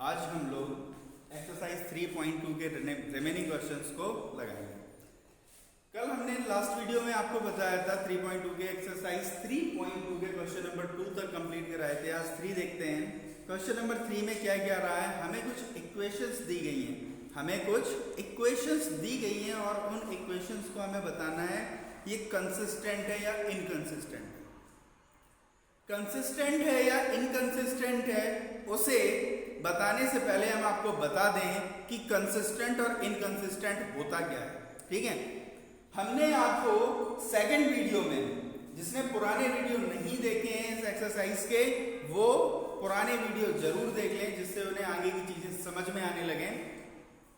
आज हम लोग एक्सरसाइज 3.2 के रिमेनिंग क्वेश्चंस को लगाएंगे। कल हमने लास्ट वीडियो में आपको बताया था 3.2 के एक्सरसाइज 3.2 के क्वेश्चन नंबर 2 तक कंप्लीट कराए थे। आज 3 देखते हैं। क्वेश्चन नंबर 3 में क्या क्या रहा है, हमें कुछ इक्वेशंस दी गई हैं, और उन इक्वेशंस को हमें बताना है ये कंसिस्टेंट है या इनकंसिस्टेंट है। कंसिस्टेंट है या इनकंसिस्टेंट है उसे बताने से पहले हम आपको बता दें कि कंसिस्टेंट और इनकंसिस्टेंट होता क्या है। ठीक है, हमने आपको सेकंड वीडियो में, जिसने पुराने वीडियो नहीं देखे हैं इस एक्सरसाइज के, वो पुराने वीडियो जरूर देख लें, जिससे उन्हें आगे की चीजें समझ में आने लगे।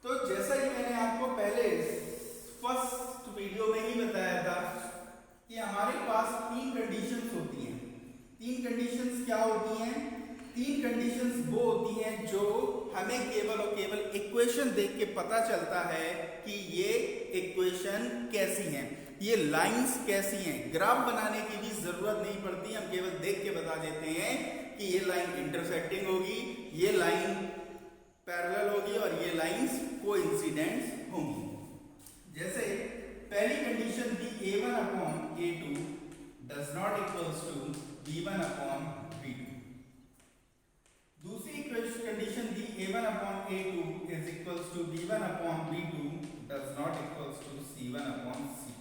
तो जैसा कि मैंने आपको पहले फर्स्ट वीडियो में ही बताया था कि हमारे पास 3 कंडीशंस होती हैं। 3 कंडीशंस क्या होती हैं? 3 कंडीशंस वो होती हैं जो हमें केवल और केवल इक्वेशन देख के पता चलता है कि ये इक्वेशन कैसी हैं, ये लाइंस कैसी हैं। ग्राफ बनाने की भी जरूरत नहीं पड़ती, हम केवल देख के बता देते हैं कि ये लाइन इंटरसेक्टिंग होगी, ये लाइन पैरेलल होगी और ये लाइंस कोइंसिडेंट होंगी। जैसे पहली कंडीशन थी a1/a2 does not equals to b1/b2। दूसरी कंडीशन थी a1/a2 is equals to b1/b2 does not equals to c1/c2।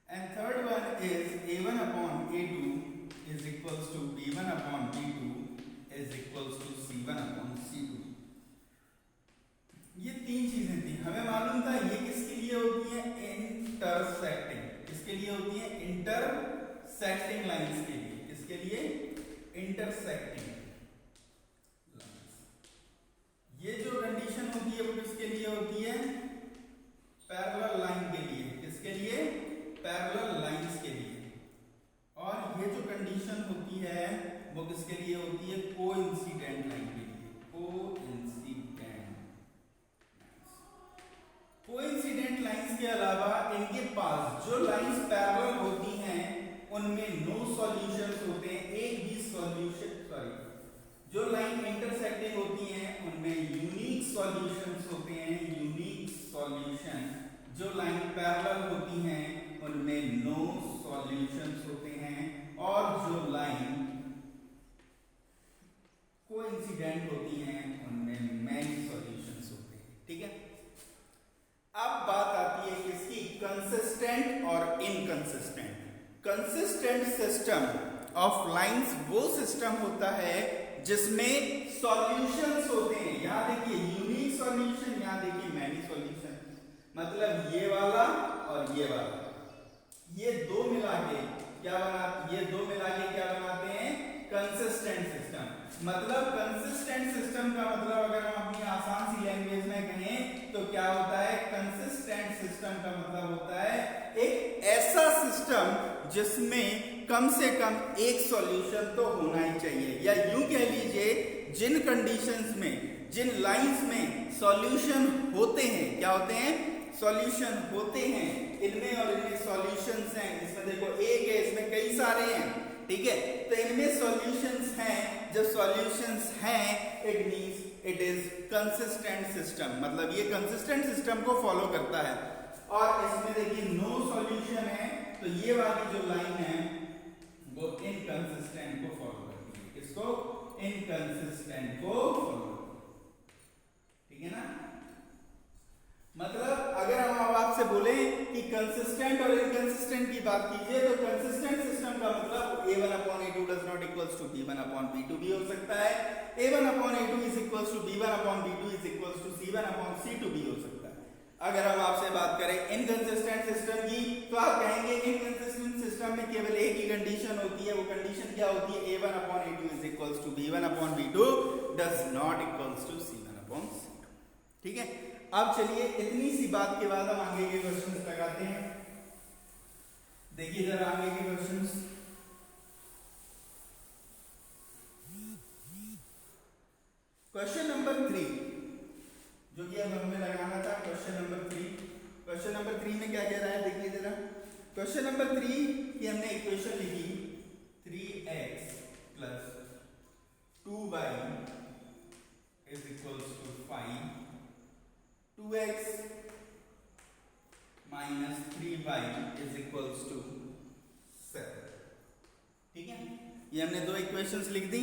and third one is a1/a2 is equals to b1/b2 is equals to c1/c2। ये 3 चीजें थी। हमें मालूम था ये किसके लिए होती है, इंटरसेक्टिंग। किसके लिए होती है? इंटरसेक्टिंग लाइंस के लिए। किसके लिए? Intersecting lines. ये जो कंडीशन होती है वो किसके लिए होती है? पैरेलल लाइन के लिए। किसके लिए? पैरेलल लाइंस के लिए। और ये जो कंडीशन होती है वो किसके लिए होती है? कोइंसिडेंट लाइन के लिए। कोइंसिडेंट लाइंस के अलावा इनके पास जो लाइंस पैरेलल होती हैं उनमें नो सॉल्यूशंस होते हैं, एक भी सॉल्यूशन, जो लाइन इंटरसेक्टिंग होती हैं उनमें यूनिक सॉल्यूशंस होते हैं, यूनिक सॉल्यूशन। जो लाइन पैरेलल होती हैं उनमें नो सॉल्यूशंस होते हैं, और जो लाइन कोइंसिडेंट होती हैं उनमें मेनी सॉल्यूशंस होते हैं। ठीक है, अब बात आती है किसकी? कंसिस्टेंट और inconsistent. Consistent system of lines वो सिस्टम होता है जिसमें सॉल्यूशंस होते हैं। यहां देखिए यूनिक सॉल्यूशन, यहां देखिए मैनी सॉल्यूशन। मतलब ये वाला और ये वाला, ये दो मिला के क्या बनाते हैं? Consistent system. मतलब कंसिस्टेंट सिस्टम का मतलब अगर हम अपनी आसान सी लैंग्वेज में कहें तो क्या होता है? कंसिस्टेंट सिस्टम का मतलब होता है एक ऐसा सिस्टम जिसमें कम से कम एक सॉल्यूशन तो होना ही चाहिए। या यूं कह लीजिए, जिन कंडीशंस में, जिन लाइंस में सॉल्यूशन होते हैं, क्या होते हैं? सॉल्यूशन होते हैं। इनमें और इनमें सॉल्यूशंस हैं। इसमें देखो एक है, इसमें कई सारे हैं। ठीक है, तो इनमें सॉल्यूशंस हैं। जब सॉल्यूशंस हैं it means it is consistent system. मतलब ये कंसिस्टेंट सिस्टम को फॉलो करता है। और इसमें देखिए नो सॉल्यूशन है, तो ये वाली जो लाइन है वो इनकंसिस्टेंट को फॉलो करती है। किसको? इनकंसिस्टेंट को फॉलो। ठीक है ना? मतलब अगर हम अब आपसे बोले कि कंसिस्टेंट और इनकंसिस्टेंट की बात कीजिए तो कंसिस्टेंट सिस्टम का मतलब a1/a2 does not equals to b1/b2 भी हो सकता है, a1/a2 is equals to b1/b2 is equals to c1/c2 भी हो सकता है। अगर हम आपसे बात करें इनकंसिस्टेंट सिस्टम की तो आप कहेंगे इनकंसिस्टेंट सिस्टम में केवल एक ही कंडीशन होती है। वो कंडीशन क्या होती है? a1/a2 is equals to b1/b2 does not equals to c1/c2। ठीक है, अब चलिए इतनी सी बात के बाद हम आगे के क्वेश्चंस लगाते हैं। देखिए जरा आगे के क्वेश्चंस। क्वेश्चन नंबर 3 जो कि अब हमें लगाना था, क्वेश्चन नंबर 3। क्वेश्चन नंबर 3 में क्या कह रहा है देखिए जरा। क्वेश्चन नंबर 3 की हमने इक्वेशन लिखी 3x + 2y is equals to 5, 2x minus 3y is equals to 7। ठीक है, ये हमने दो इक्वेशंस लिख दी।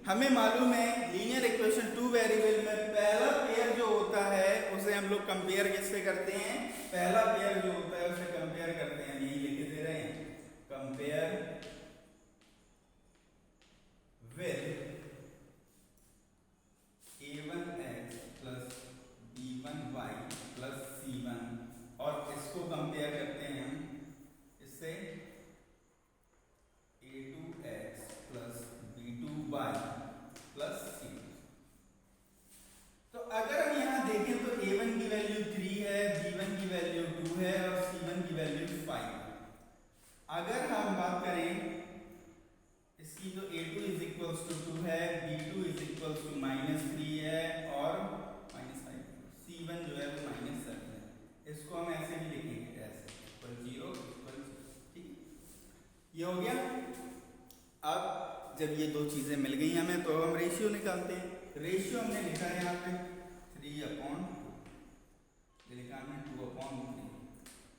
हमें मालूम है लीनियर इक्वेशन टू वेरिएबल में पहला पेयर जो होता है उसे हम लोग कंपेयर किससे करते हैं? पहला पेयर जो होता है उसे कंपेयर करते हैं, यही लिख दे रहे हैं, compare with a1x plus b1y plus c1, और इसको कंपेयर करते हैं हम इससे a2x plus b2y plus c2। तो अगर हम यहाँ देखें तो a1 की वैल्यू 3 है, b1 की वैल्यू 2 है और c1 की वैल्यू 5 है। अगर हम बात करें इसकी तो a2 इज इक्वल्स टू 2 है, b2 इज इक्वल्स टू -3 है और -5, c1 जो है वो -7 है। इसको हम ऐसे भी लिखेंगे, ऐसे इक्वल 0 इक्वल 0। ठीक, ये हो गया। अब जब ये दो चीजें मिल गई हमें तो हम रेशियो निकालते हैं। रेशियो हमने लिखा है यहाँ पे 3/2, ये लिखा हमने 2/3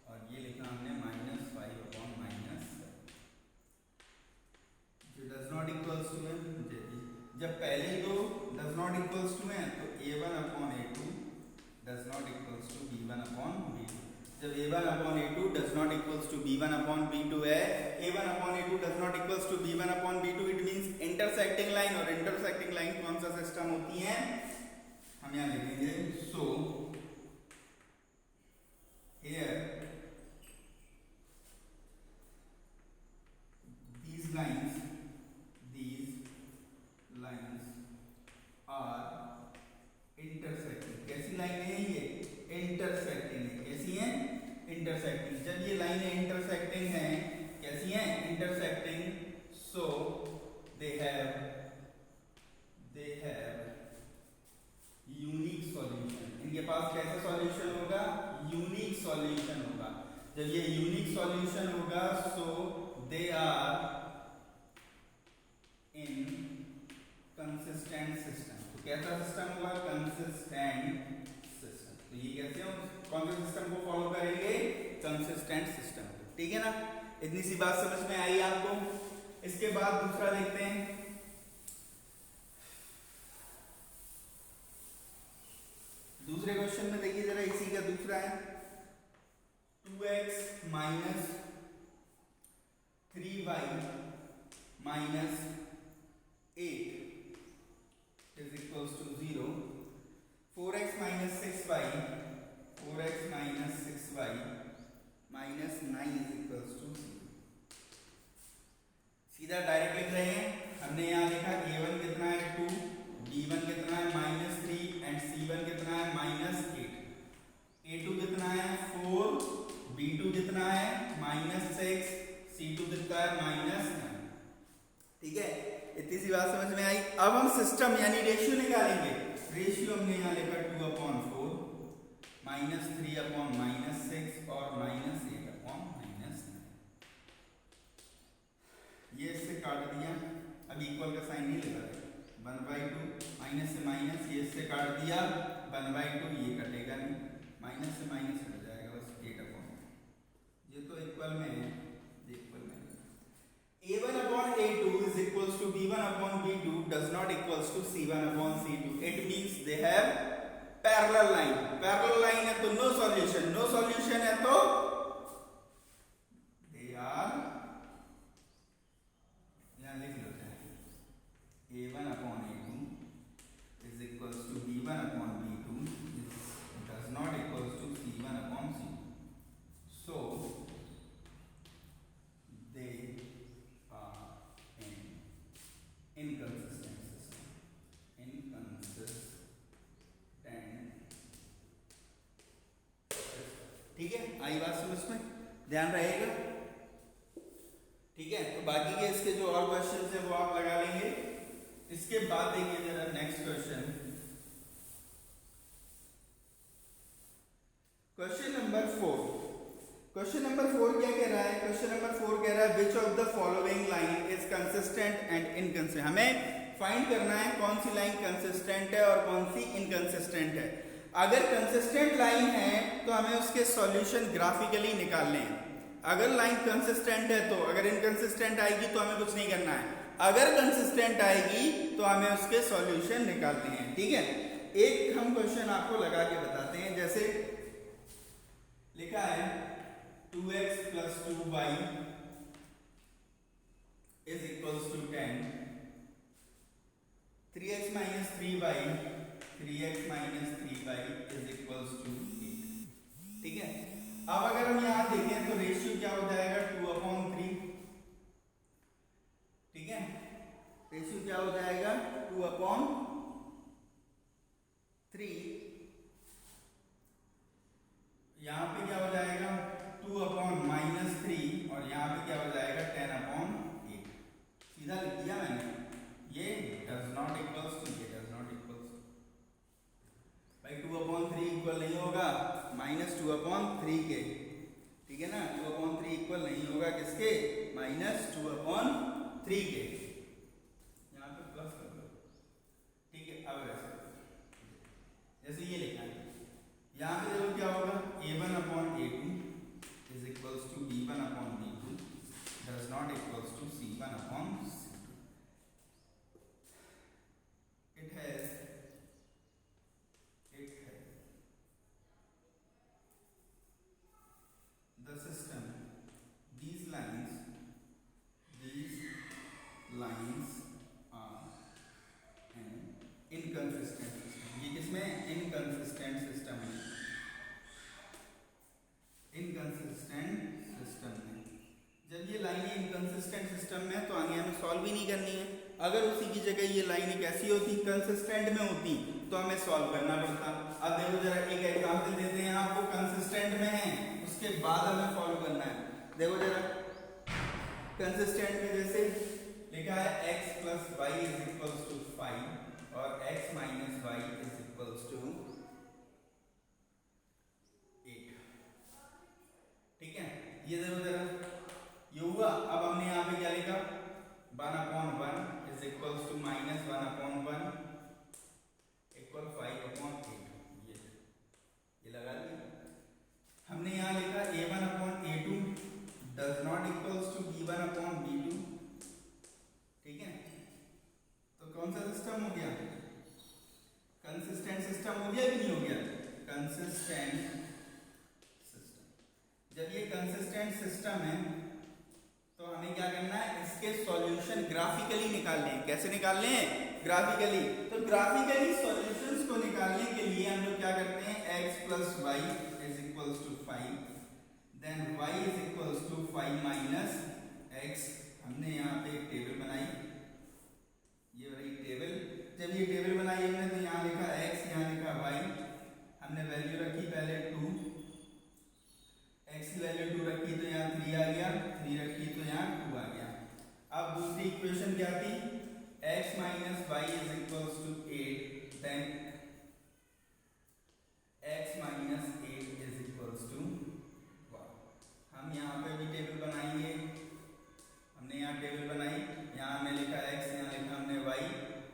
और ये लिखा हमने -5/-7। जो डज नॉट इक्वल्स टू है, जब पहले दो डज नॉट इक्वल्स टू है तो a1/a2 does not equals to b1/b2। जब a1/a2 does not equals to b1/b2 है, a1/a2 does not equals to b1/b2, it means intersecting line. और इंटरसेक्टिंग लाइन कौन सा सिस्टम होती है? हम यहाँ लिखेंगे so here these lines are intersecting। कैसी लाइन है ये? इंटरसेक्टिंग है। कैसी है? इंटरसेक्टिंग। जब ये लाइनें इंटरसेक्टिंग हैं, कैसी हैं? Intersecting. So they have unique solution. इनके पास कैसा सॉल्यूशन होगा? यूनिक सॉल्यूशन होगा। जब ये यूनिक सॉल्यूशन होगा so they are in consistent system. तो कैसा सिस्टम होगा? Consistent system. तो ये कैसे हम कौन से सिस्टम को फॉलो करेंगे? Consistent system. ठीक है ना, इतनी सी बात समझ में आई आपको। इसके बाद दूसरा देखते हैं। दूसरे क्वेश्चन में देखिए जरा, इसी का दूसरा है 2x minus 3y minus 8 is equals to 0, 4x minus 6y minus 9 is equals to 0। सीधा डायरेक्ट लिख रहे हैं। हमने यहाँ लिखा a1 कितना है 2, b1 कितना है -3 एंड c1 कितना है -8। a2 कितना है 4, b2 कितना है -6, c2 कितना है -9। ठीक है, इतनी सी बात समझ में आई। अब हम सिस्टम यानी रेशियो निकालेंगे। रेशियो हमने यहाँ लिखा 2/4 -3/-6 और -8/-9। ये इससे काट दिया, अब इक्वल का साइन नहीं लगा, 1/2 माइनस से माइनस, ये इससे काट दिया 1/2, ये कटेगा नहीं, माइनस से माइनस हट जाएगा बस 8/। ये तो इक्वल में है, इक्वल में a1/a2 is equals to b1/b2 does not equals to c1/c2। It means they have parallel line। parallel line है तो no solution, no solution है तो they are, यहाँ लिख लो a1/a2 is equals to b1/b2 does not equals to c1/c2। So they inconsistent system। ठीक है, आई बात समझ में, ध्यान रहेगा। ठीक है, तो बाकी के इसके जो और क्वेश्चन है वो आप लगा लेंगे। इसके बाद देखिए जरा next question, question number 4। Question number 4 क्या कह रहा है? क्वेश्चन नंबर 4 कह रहा है which of the following line is consistent and inconsistent. हमें फाइंड करना है कौन सी लाइन कंसिस्टेंट है और कौन सी इनकंसिस्टेंट है। अगर कंसिस्टेंट लाइन है तो हमें उसके सॉल्यूशन ग्राफिकली निकालने हैं। अगर लाइन कंसिस्टेंट है तो, अगर इनकंसिस्टेंट आएगी तो हमें कुछ नहीं करना है, अगर कंसिस्टेंट आएगी तो हमें उसके सॉल्यूशन निकालने हैं। ठीक है, एक हम क्वेश्चन आपको लगा के बताते हैं। जैसे लिखा है 2x + 2y is equals to 10, 3x - 3y is equals to 8। ठीक है, अब अगर हम यहां देखें तो रेशियो क्या हो जाएगा 2/3। ठीक है, रेशियो क्या हो जाएगा 2/3। यहां पे क्या हो जाएगा 2/-3 और यहां पे क्या हो जाएगा 10/8। सीधा लिख दिया मैंने, ये डज नॉट इक्वल्स टू, ये डज नॉट इक्वल्स भाई 2/3 इक्वल नहीं होगा -2/3 के। ठीक है ना, 2/3 इक्वल नहीं होगा किसके, -2/3 के। यहाँ पे प्लस कर दो। ठीक है, अब जैसे ये लिखा है, यहाँ पे देखो क्या होगा a1/a2 is equals to b1/b2 does not equals to c1/c2। it has the system, these lines are an inconsistent system। ये किसमें inconsistent system है, inconsistent system है। जब ये लाइनें inconsistent system में है तो आगे हमें सॉल्व ही नहीं करनी है। अगर उसी की जगह ये लाइनें कैसी होती, कंसिस्टेंट में होती तो हमें सॉल्व करना पड़ता। अब देखो जरा एक एग्जांपल देते हैं आपको, कंसिस्टेंट में है उसके बाद हमें सॉल्व करना है। देखो जरा कंसिस्टेंट में जैसे लिखा है x + y is equals to 5 और x - y is equals to 8। ठीक है, ये देखो जरा ये हुआ। अब हमने यहाँ पे क्या लिखा 1/1 is equals to -1/1 equal 5/8। ये लगा दिया। हमने यहाँ लिखा a1/a2 does not equals to b1/b2। ठीक है, तो कौन सा सिस्टम हो गया, कंसिस्टेंट सिस्टम हो गया कि नहीं हो गया, कंसिस्टेंट सिस्टम। जब ये कंसिस्टेंट सिस्टम है तो हमें क्या करना है, इसके सॉल्यूशन ग्राफिकली निकालने हैं। कैसे निकालने हैं, ग्राफिकली। तो ग्राफिकली सॉल्यूशंस को निकालने के लिए हम लोग क्या करते हैं, x + y is equals to 5, then y is equals to 5 - x। हमने यहाँ पे एक टेबल बनाई, ये वाली टेबल। जब ये टेबल बनाई हमने तो यहाँ लिखा x, यहाँ लिखा y, हमने वैल्यू रखी पहले 2, x की वैल्यू 2 रखी तो यहाँ 3 आ गया, 3 रखी तो यहाँ 2 आ गया। अब दूसरी इक्वेशन क्या थी, x - y is equals to 8, then x - 8 is equals to 1। हम यहाँ पे भी टेबल बनाएंगे। हमने यहाँ टेबल बनाई, यहाँ हमने लिखा x, यहाँ लिखा हमने y,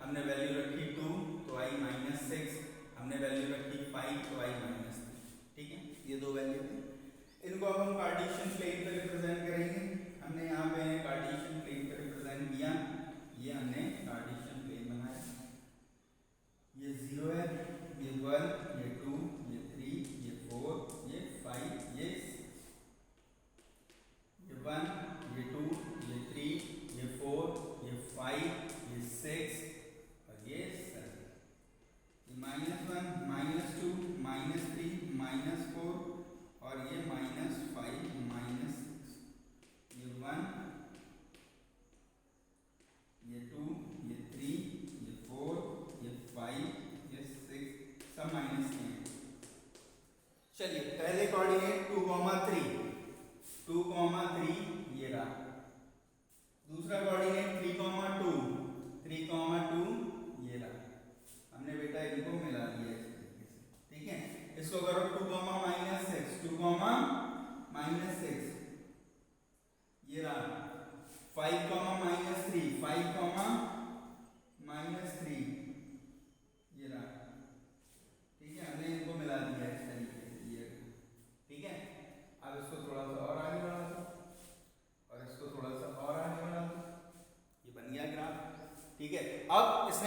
हमने वैल्यू रखी 2 तो y - 6, हमने वैल्यू रखी 5 तो y - 3। ठीक है, ये दो वैल्यू थी। इनको अब हम कार्टेशियन प्लेन पर रिप्रेजेंट करेंगे। हमने यहाँ पे कार्टेशियन प्लेन पर रिप्रेजेंट किया, ये हमने कार्टेशियन प्लेन बनाया। ये 0 है, ये 1, ये 2, ये 3, ये 4, ये 5, ये 1, ये 2, ये 3, ये 4, ये 5, ये 6 और ये 7। ये -1, -2, -3, -4 और ये -5, -6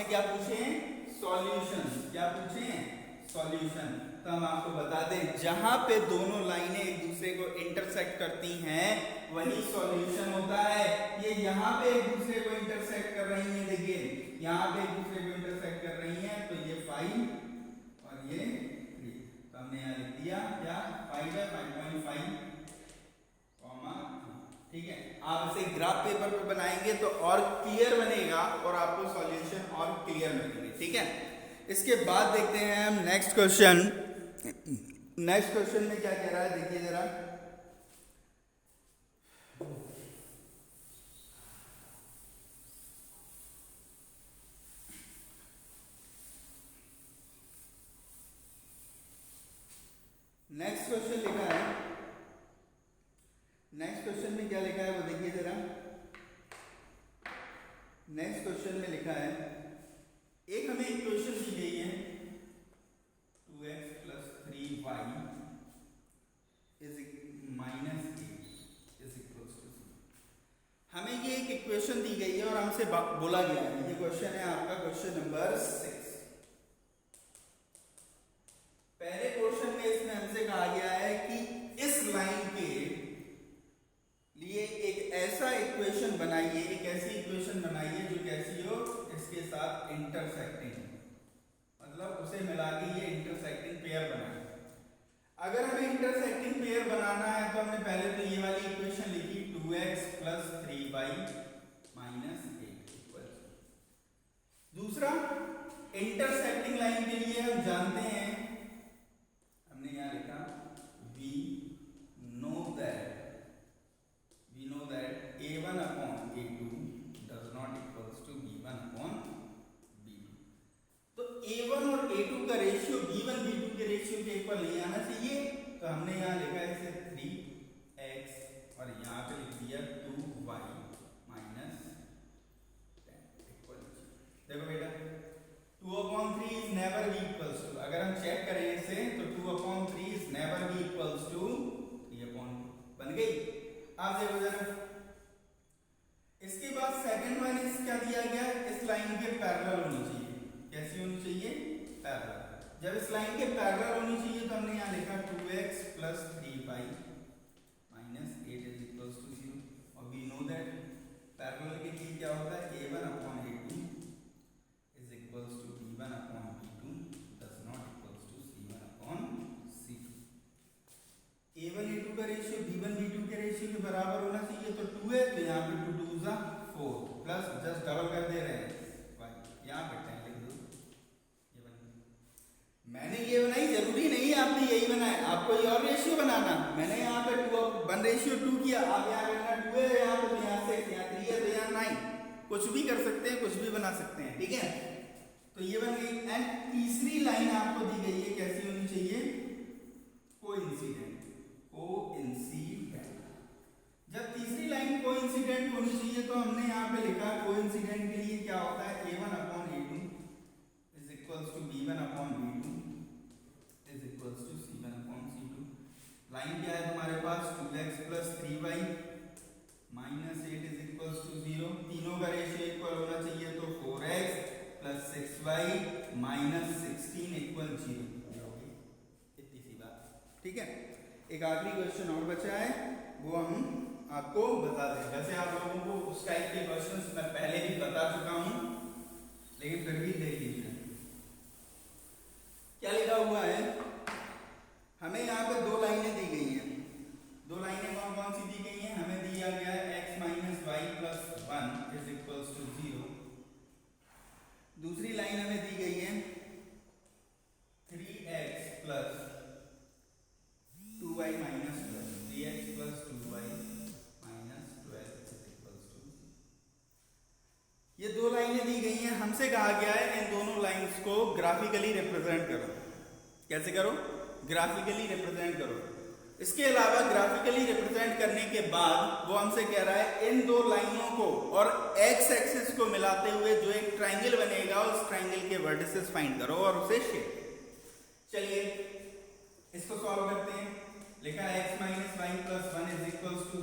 आपसे क्या पूछे हैं? सॉल्यूशन। क्या पूछे हैं? सॉल्यूशन। तो हम आपको बता दें जहां पे दोनों लाइनें एक दूसरे को इंटरसेक्ट करती हैं वही सॉल्यूशन होता है। ये यहाँ पे एक दूसरे को इंटरसेक्ट कर रही हैं, देखिए यहाँ पे एक दूसरे को इंटरसेक्ट कर रही हैं, तो ये 5 और ये 3, तो हमने यहाँ लिख दिया क्या? 5 है, 5.5 कॉमा 2। ठीक है, आप इसे ग्राफ पेपर पे बनाएंगे तो और क्लियर बनेगा और आपको सॉल्यूशन और क्लियर मिलेंगे। ठीक है, इसके बाद देखते हैं हम नेक्स्ट क्वेश्चन। नेक्स्ट क्वेश्चन में क्या कह रहा है देखिए जरा। नेक्स्ट क्वेश्चन लिखा है, नेक्स्ट क्वेश्चन में क्या लिखा है वो देखिए जरा। नेक्स्ट क्वेश्चन में लिखा है, एक हमें इक्वेशन दी गई है 2x + 3y -8 = 0। हमें ये एक इक्वेशन दी गई है और हमसे बोला गया है, ये क्वेश्चन है आपका क्वेश्चन नंबर 6। पहले क्वेश्चन में इसमें हमसे कहा गया है कि इस लाइन के लिए एक ऐसा इक्वेशन बनाइए, एक ऐसी इक्वेशन बनाइए जो कैसी हो, इसके साथ इंटरसेक्टिंग, मतलब उसे मिला के ये इंटरसेक्टिंग पेयर बनाए। अगर हमें इंटरसेक्टिंग पेयर बनाना है तो हमने पहले तो ये वाली इक्वेशन लिखी 2x + 3y -8 = 0। दूसरा, इंटरसेक्टिंग लाइन के लिए हम जानते हैं, हमने यहां लिखा we know that a1/a2 does not equals to b1/b2। तो a1 और a2 का रेशियो b1 b2 के रेशियो के इक्वल नहीं आना चाहिए, तो हमने यहां लिखा इसे 3x और यहां पे लिख दिया 2y -10 = 0। देखो बेटा 2/3 is never be equals to, अगर हम चेक करें इसे तो 2/3 is never be equals to 3/2 बन गई। आप देखो जरा, इसके बाद सेकंड वन इस क्या दिया गया, इस लाइन के पैरेलल होनी चाहिए। कैसी होनी चाहिए? पैरेलल। जब इस लाइन के पैरेलल होनी चाहिए तो हमने यहाँ लिखा 2x + 3y -8 = 0। और वी नो दैट पैरेलल के लिए क्या होता है, a1/a2 = b1/b2 does not equals to c1/c2। a1 a2 का रेशियो b1 b2 के रेशियो के बराबर होना चाहिए, तो 2 है तो यहाँ पे 2 2 = 4 प्लस जस्ट डबल कर दे रहे हैं, यहाँ पे 10 लिख दो। ये बन गया। मैंने ये बनाई, जरूरी नहीं है आपने यही बनाया, आपको ये और रेशियो बनाना। मैंने यहाँ पे 1:2 किया, आप यहाँ करना 2 है, यहाँ पे तो यहाँ 6, यहाँ 3 है तो यहाँ 9, कुछ भी कर सकते हैं, कुछ भी बना सकते हैं। ठीक है, तो ये बन गई। एंड तीसरी लाइन आपको दी गई है, कैसी होनी चाहिए? कोइंसिडेंट। जब तीसरी लाइन कोइंसिडेंट होनी चाहिए तो हमने यहाँ पे लिखा कोइंसिडेंट के लिए क्या होता है, a1/a2 = b1/b2 = c1/c2। लाइन क्या है तुम्हारे पास, 2x + 3y -8 = 0। तीनों का रेशियो इक्वल होना चाहिए, तो 4x + 6y -16 = 0। इतनी सी बात। ठीक है, एक आखिरी क्वेश्चन और बचा है, वो हम आपको बता दें। वैसे आप लोगों को उस टाइप के क्वेश्चंस मैं पहले भी बता चुका हूं, लेकिन फिर भी देख लीजिए क्या लिखा हुआ है। हमें यहाँ पे 2 लाइनें दी गई हैं। 2 लाइनें कौन कौन सी दी गई हैं? हमें दिया गया है x - y + 1 = 0। दूसरी लाइन हमें दी गई है 3x + 2y - 12, 3x + 2y - 12 = 0। ये 2 लाइनें दी गई हैं, हमसे कहा गया है इन दोनों लाइंस को ग्राफिकली रिप्रेजेंट करो। कैसे करो? ग्राफिकली रिप्रेजेंट करो। इसके अलावा ग्राफिकली रिप्रेजेंट करने के बाद वो हमसे कह रहा है इन 2 लाइनों को और x एक्सिस को मिलाते हुए जो एक ट्राइंगल बनेगा उस ट्राइंगल के वर्टिसेस फाइंड करो और उसे शेप। चलिए इसको सॉल्व करते हैं। लिखा है x - y + 1 =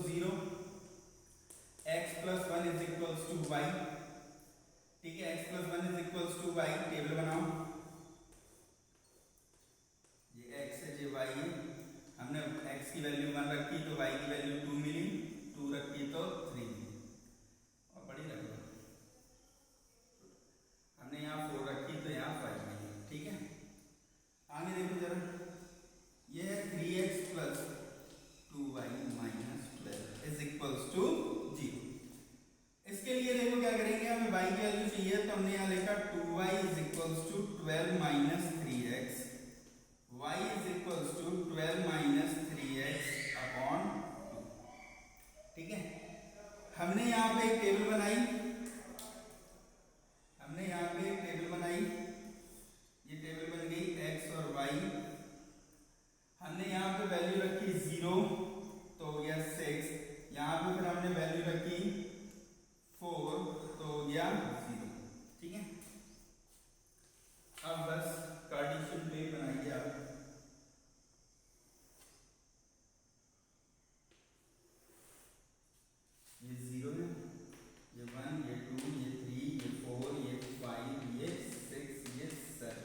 0, x + 1 = y, ठीक है, x plus 1 is equals to y, table बनाओ, ये x है ये y है, हमने x की वैल्यू 1 रखी तो y की वैल्यू 2 मिली, 2 रखी तो 3 मिली, और बड़ी रख लो, हमने यहाँ 4 रखी तो यहाँ 5 मिली। ठीक है, आगे देखो जरा, ये है 3x plus 2y minus 12 is equals to 0। इसके लिए देखो क्या करेंगे, हमें y की वैल्यू चाहिए तो हमने यहाँ लिखा 2y is equals to 12 minus 3x, y is equals to 12 minus 3x upon 2। ठीक है, हमने यहाँ पे एक टेबल बनाई, ये टेबल बन गई x और y, हमने यहाँ पे वैल्यू रखी 0 तो हो गया 6, यहाँ पे फिर हमने वैल्यू रखी 4 तो हो गया 0। ठीक है, अब बस कार्टेशियन प्लेन बनाइए आप, ये 0 है, ये 1, ये 2, ये 3, ये 4, ये 5, ये 6, ये 7,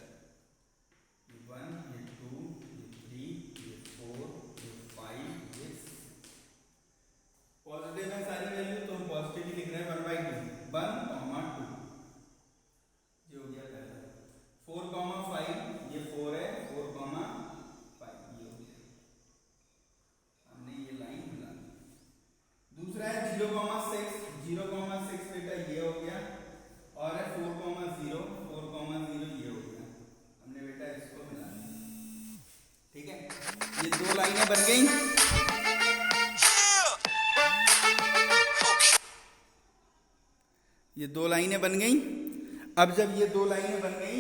ये 1, ये 2, ये 3, ये 4, ये 5, ये 6। पॉजिटिव है सारी वैल्यू तो हम पॉजिटिव ही लिख रहे हैं, 1/2, 1, 2, ये हो गया पहला, 4, 5, ये 4 है, 4, 5 ये हो गया, हमने ये लाइन बना दी। दूसरा है 0,6, 0,6 बेटा ये हो गया, और है 4,0, 4,0 ये हो गया, हमने बेटा इसको मिला दिया। ठीक है, ये दो लाइनें बन गई, ये दो लाइनें बन गई। अब जब ये दो लाइनें बन गई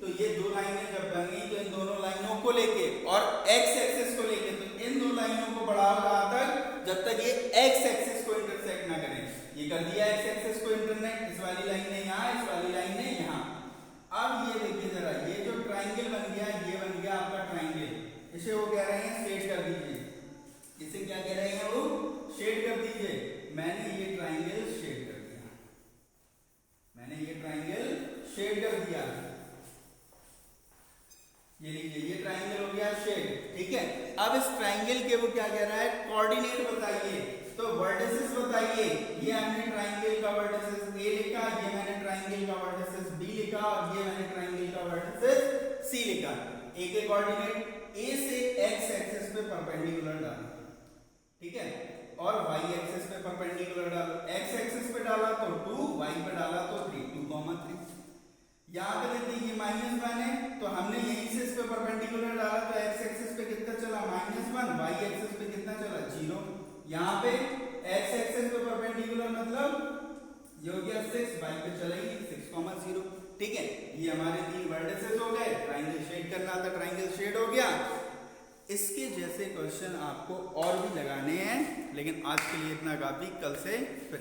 तो ये दो लाइनें जब बन गई तो इन दोनों लाइनों को लेके और x एक्सिस को लेके, तो इन दो लाइनों को बढ़ाओ कहां तक, जब तक ये x एक्सिस को इंटरसेक्ट ना करें। ये कर दिया x एक्सिस को इंटरसेक्ट, इस वाली लाइन ने यहाँ, इस वाली लाइन ने यहाँ। अब ये देखिए जरा, ये जो ट्राइंगल बन गया, ये बन गया आपका ट्राइंगल, इसे वो कह रहे हैं शेड कर दीजिए, इसे क्या कह रहे हैं वो, शेड कर दीजिए। मैंने ये ट्राइंगल शेड कर दिया, मैंने ये ट्राइंगल शेड कर दिया, ये लीजिए ये ट्राइंगल हो गया शेड। ठीक है, अब इस ट्राइंगल के वो क्या कह रहा है, कोऑर्डिनेट बताइए, तो वर्टिसेस बताइए। ये हमने ट्राइंगल का वर्टिसेस A लिखा, ये मैंने ट्राइंगल का वर्टिसेस B लिखा, और ये मैंने ट्राइंगल का वर्टिसेस C लिखा। A के कोऑर्डिनेट A से x एक्सिस पे परपेंडिकुलर डालो, ठीक है, और y एक्सिस पे परपेंडिकुलर डालो। x एक्सिस पे डाला तो 2, y पे डाला तो 3, 2,3। यहाँ पे देखिए ये -1 है, तो हमने यहीं से इस पे परपेंडिकुलर डाला तो x एक्सिस पे कितना चला -1, y एक्सिस पे कितना चला 0। यहाँ पे x एक्सिस पे परपेंडिकुलर मतलब ये हो गया 6, y पे चला ही 6,0। ठीक है, ये हमारे तीन वर्टिसेस हो गए। ट्राइंगल शेड करना था, ट्राइंगल शेड हो गया। इसके जैसे क्वेश्चन आपको और भी लगाने हैं, लेकिन आज के लिए इतना काफी, कल से फिर